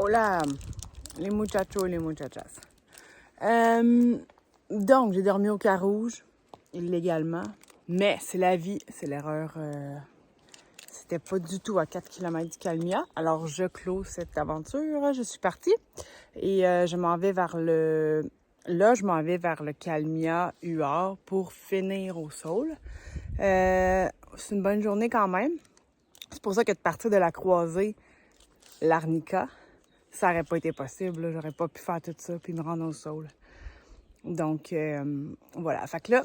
Hola, les muchachos et les muchachas. Donc, j'ai dormi au Carouge, illégalement. Mais c'est la vie, c'est l'erreur. C'était pas du tout à 4 km du Calmia. Alors, je clôt cette aventure. Je suis partie et je m'en vais vers le... Là, je m'en vais vers le Calmia Huard pour finir au Saule. C'est une bonne journée quand même. C'est pour ça que de partir de la croisée, l'Arnica, ça aurait pas été possible. Là. J'aurais pas pu faire tout ça puis me rendre au Saule. Donc, voilà. Fait que là,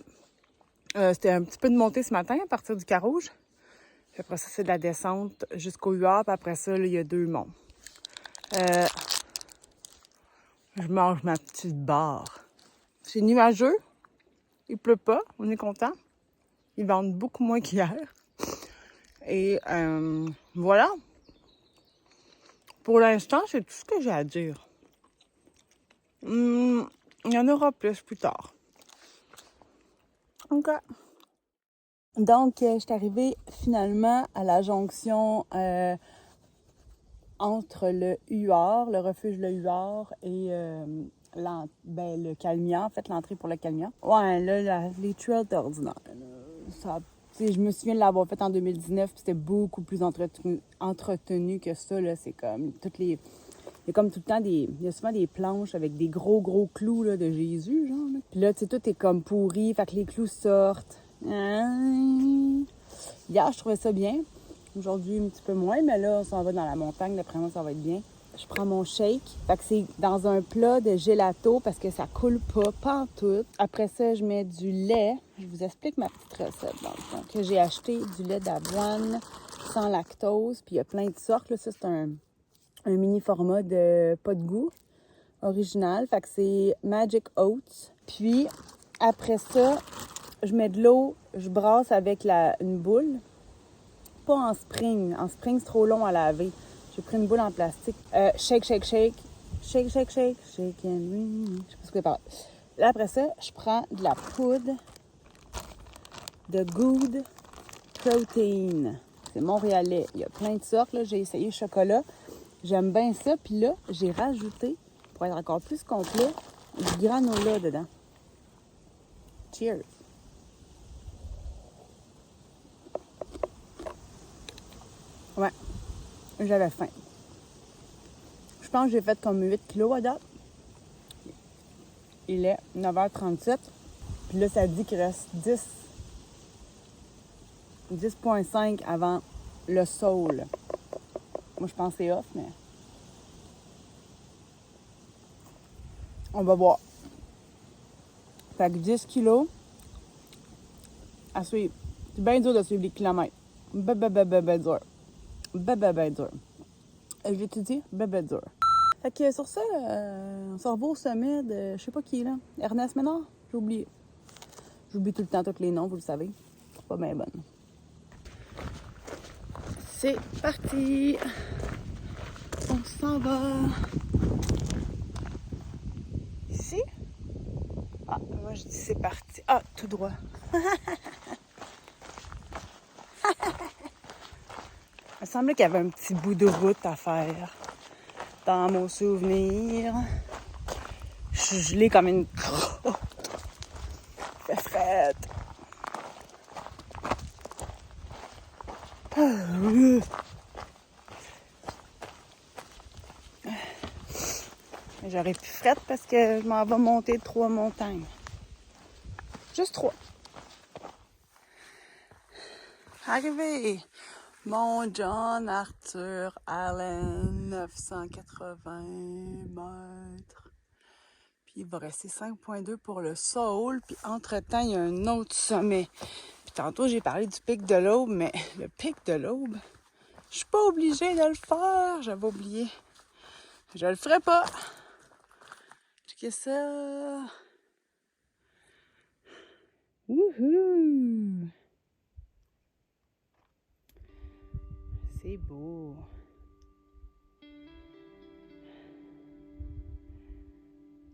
c'était un petit peu de montée ce matin à partir du Carouge. Puis après ça, c'est de la descente jusqu'au Huard. Puis après ça, là, il y a 2 monts. Je mange ma petite barre. C'est nuageux. Il pleut pas. On est content. Ils vendent beaucoup moins qu'hier. Et voilà. Pour l'instant, c'est tout ce que j'ai à dire. Il y en aura plus tard. OK. Donc, je suis arrivée finalement à la jonction entre le Huard, le refuge Le Huard et le Calmia, en fait, l'entrée pour le Calmia. Ouais, là, les trails étaient ordinaires. Je me souviens de l'avoir fait en 2019, puis c'était beaucoup plus entretenu que ça. Là. C'est comme toutes les... Il y a comme tout le temps il y a souvent des planches avec des gros clous là, de Jésus, genre. Là. Puis là, tu sais, tout est comme pourri, fait que les clous sortent. Hier, je trouvais ça bien. Aujourd'hui, un petit peu moins, mais là, on s'en va dans la montagne. D'après moi, ça va être bien. Je prends mon shake. Fait que c'est dans un plat de gelato parce que ça coule pas en tout. Après ça, je mets du lait. Je vous explique ma petite recette. Donc, j'ai acheté du lait d'avoine sans lactose. Puis il y a plein de sortes. Là. Ça, c'est un mini format de pas de goût original. Fait que c'est Magic Oats. Puis, après ça, je mets de l'eau. Je brasse avec une boule. Pas en spring. En spring, c'est trop long à laver. J'ai pris une boule en plastique. Shake. Shake and ring. Je sais pas ce que c'est par là. Là, après ça, je prends de la poudre de Good Protein. C'est montréalais. Il y a plein de sortes. Là. J'ai essayé le chocolat. J'aime bien ça. Puis là, j'ai rajouté, pour être encore plus complet, du granola dedans. Cheers! Ouais, j'avais faim. Je pense que j'ai fait comme 8 kilos à date. Il est 9h37. Puis là, ça dit qu'il reste 10,5 avant le Saule. Moi, je pense que c'est off, mais... On va voir. Fait que 10 kilos à suivre. C'est bien dur de suivre les kilomètres. Ben dur. Ben dur. J'ai-tu dit? Ben dur. Fait que sur ça, on se revoit au sommet de... Je sais pas qui est là. Ernest Ménard? J'ai oublié. J'oublie tout le temps tous les noms, vous le savez. C'est pas bien bonne. C'est parti! On s'en va! Ici? Ah, moi je dis c'est parti. Ah, tout droit. Il me semblait qu'il y avait un petit bout de route à faire. Dans mon souvenir. Je suis gelée comme une crotte. C'est frais. J'aurais pu frette parce que je m'en vais monter 3 montagnes. Juste 3. Arrivé! Mont John Arthur Allen, 980 mètres. Puis il va rester 5,2 pour le Saule. Puis entre-temps, il y a un autre sommet. Puis tantôt, j'ai parlé du pic de l'Aube, mais le pic de l'Aube, je suis pas obligée de le faire. J'avais oublié. Je le ferai pas. Checkez ça. Wouhou! C'est beau.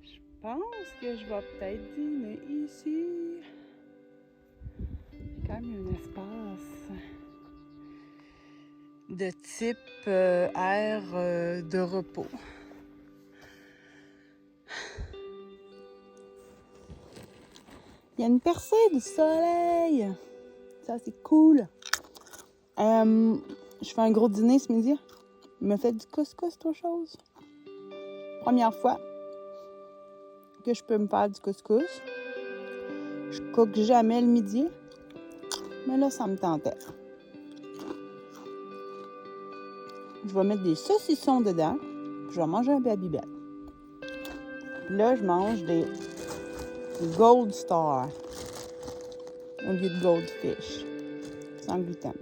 Je pense que je vais peut-être dîner ici. Il y a quand même un espace. de type air de repos. Il y a une percée du soleil. Ça, c'est cool. Je fais un gros dîner ce midi. Je me fais du couscous, autre chose. Première fois que je peux me faire du couscous. Je cook jamais le midi. Mais là, ça me tentait. Je vais mettre des saucissons dedans. Je vais manger un Babybel. Là, je mange des Gold Star au lieu de Goldfish. Sans gluten.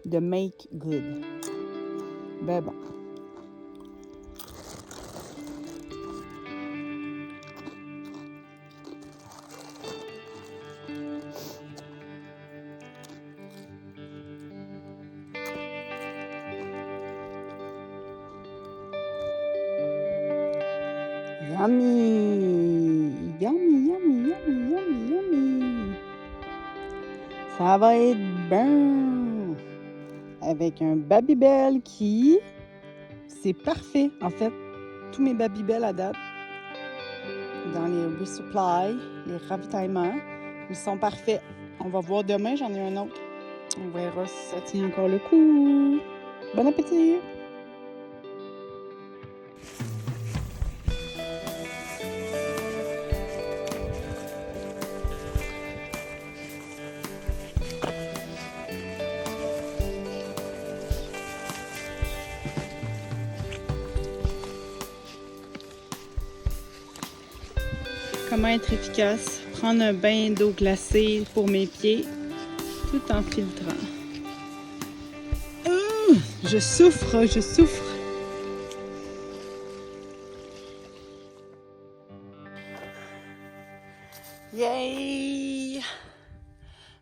De Make Good. Ben bon. Yummy! Yummy, yummy, yummy, yummy, yummy! Ça va être bon! Avec un Babybel qui... C'est parfait, en fait. Tous mes Babybel à date, dans les resupply, les ravitaillements, ils sont parfaits. On va voir demain, j'en ai un autre. On verra si ça tient encore le coup. Bon appétit! Comment être efficace? Prendre un bain d'eau glacée pour mes pieds tout en filtrant. Je souffre, je souffre. Yay!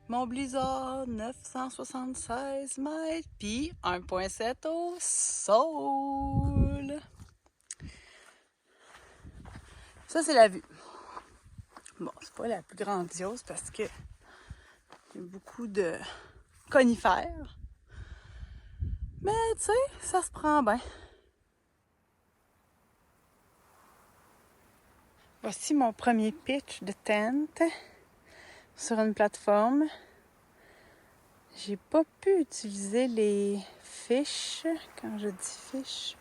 Mon blizzard, 976 mètres, puis 1,7 au sol. Ça, c'est la vue. Bon, c'est pas la plus grandiose parce que il y a beaucoup de conifères. Mais, tu sais, ça se prend bien. Voici mon premier pitch de tente sur une plateforme. J'ai pas pu utiliser les fiches. Quand je dis fiches,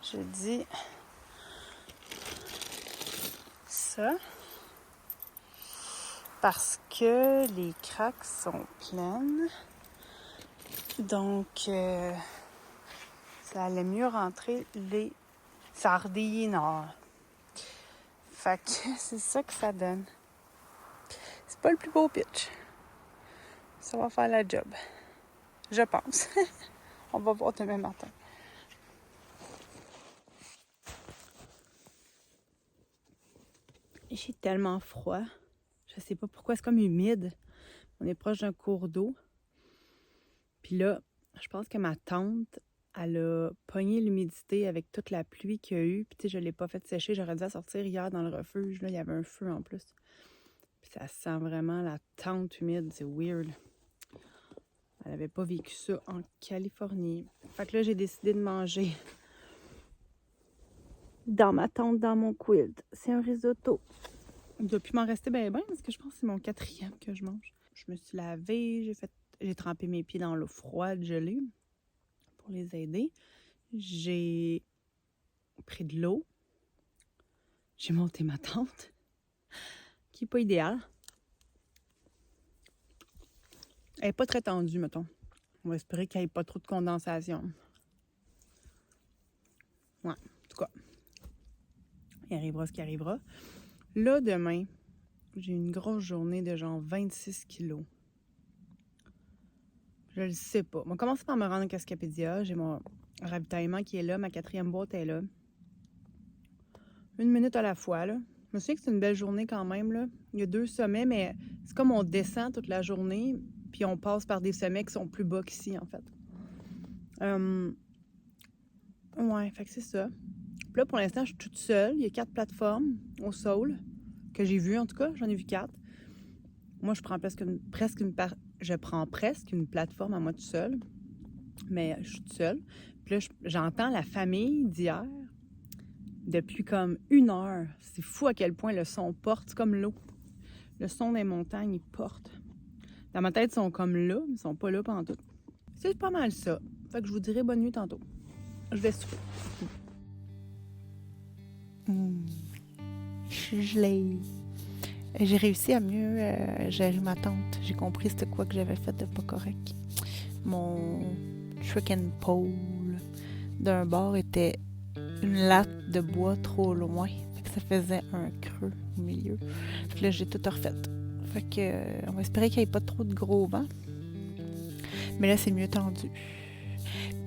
je dis ça. Parce que les craques sont pleines. Donc, ça allait mieux rentrer les sardines. Fait que c'est ça que ça donne. C'est pas le plus beau pitch. Ça va faire la job. Je pense. On va voir demain matin. J'ai tellement froid. Je sais pas pourquoi, c'est comme humide. On est proche d'un cours d'eau. Puis là, je pense que ma tante, elle a pogné l'humidité avec toute la pluie qu'il y a eu. Puis tu sais, je l'ai pas fait sécher. J'aurais dû la sortir hier dans le refuge. Là, il y avait un feu en plus. Puis ça sent vraiment la tente humide. C'est weird. Elle avait pas vécu ça en Californie. Fait que là, j'ai décidé de manger dans ma tente, dans mon quilt. C'est un risotto. Il doit plus m'en rester bien parce que je pense que c'est mon 4e que je mange. Je me suis lavée, j'ai trempé mes pieds dans l'eau froide, gelée, pour les aider. J'ai pris de l'eau. J'ai monté ma tente, qui n'est pas idéale. Elle n'est pas très tendue, mettons. On va espérer qu'il n'y ait pas trop de condensation. Ouais, en tout cas. Il arrivera ce qui arrivera. Là, demain, j'ai une grosse journée de genre 26 kilos. Je le sais pas. On va commencer par me rendre à Cascapédia. J'ai mon ravitaillement qui est là. Ma 4e boîte est là. 1 minute à la fois, là. Je me souviens que c'est une belle journée quand même, là. Il y a 2 sommets, mais c'est comme on descend toute la journée, puis on passe par des sommets qui sont plus bas qu'ici, en fait. Ouais, fait que c'est ça. Puis là, pour l'instant, je suis toute seule. Il y a 4 plateformes au sol que j'ai vues, en tout cas. J'en ai vu 4. Moi, je prends presque une plateforme à moi toute seule. Mais je suis toute seule. Puis là, j'entends la famille d'hier depuis comme 1 heure. C'est fou à quel point le son porte. C'est comme l'eau. Le son des montagnes, il porte. Dans ma tête, ils sont comme là, mais ils sont pas là pantoute. C'est pas mal ça. Fait que je vous dirai bonne nuit tantôt. Je vais souper. Je l'ai. J'ai réussi à mieux gérer ma tante. J'ai compris c'était quoi que j'avais fait de pas correct. Mon trick and pole d'un bord était une latte de bois trop loin. Fait que ça faisait un creux au milieu. Fait que là, j'ai tout refait. Fait que on va espérer qu'il n'y ait pas trop de gros vent. Mais là, c'est mieux tendu.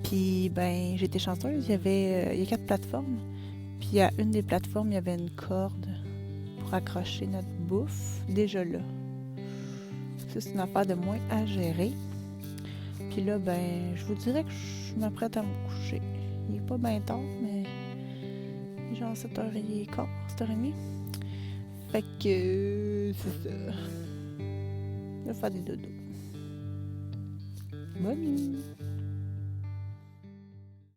Puis, ben, j'étais chanceuse. Il y a 4 plateformes. Puis, à une des plateformes, il y avait une corde pour accrocher notre bouffe. Déjà là. Ça, c'est une affaire de moins à gérer. Puis là, ben, je vous dirais que je m'apprête à me coucher. Il est pas bien tard, mais il est genre 7h15, 7h30. Fait que c'est ça. Je vais faire des dodos. Bonne nuit!